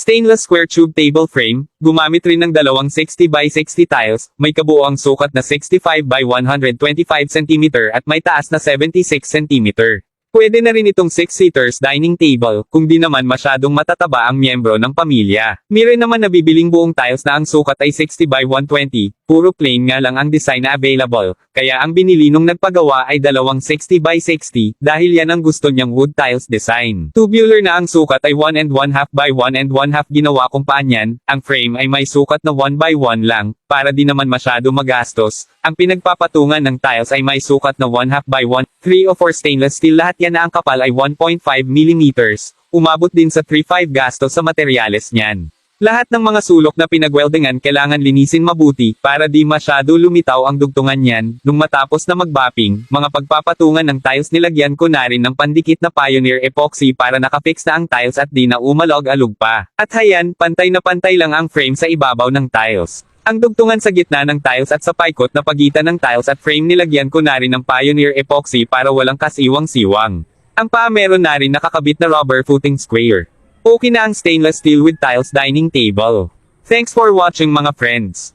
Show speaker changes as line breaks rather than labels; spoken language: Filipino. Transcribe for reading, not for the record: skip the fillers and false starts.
Stainless square tube table frame, gumamit rin ng dalawang 60 by 60 tiles, may kabuoang sukat na 65 by 125 cm at may taas na 76 cm. Pwede na rin itong 6-seaters dining table, kung di naman masyadong matataba ang miyembro ng pamilya. Meron naman nabibiling buong tiles na ang sukat ay 60 by 120, puro plain nga lang ang design na available, kaya ang binili nung nagpagawa ay dalawang 60 by 60, dahil yan ang gusto niyang wood tiles design. Tubular na ang sukat ay 1 and 1/2 by 1 and 1/2 ginawa kung paanyan, ang frame ay may sukat na 1 by 1 lang, para di naman masyado magastos. Ang pinagpapatungan ng tiles ay may sukat na 1/2 by 1, 3 o 4 stainless steel, lahat yan na ang kapal ay 1.5 mm, umabot din sa 3.5 gastos sa materyales niyan. Lahat ng mga sulok na pinagweldingan kailangan linisin mabuti, para di masyado lumitaw ang dugtungan niyan. Nung matapos na magbapping, mga pagpapatungan ng tiles nilagyan ko na rin ng pandikit na Pioneer epoxy para nakafix na ang tiles at di na umalog-alog pa. At hayan, pantay na pantay lang ang frame sa ibabaw ng tiles. Ang dugtungan sa gitna ng tiles at sa paikot na pagitan ng tiles at frame nilagyan ko na rin ng Pioneer epoxy para walang kasiwang-siwang. Ang paa meron na rin nakakabit na rubber footing square. Okay na ang stainless steel with tiles dining table. Thanks for watching mga friends.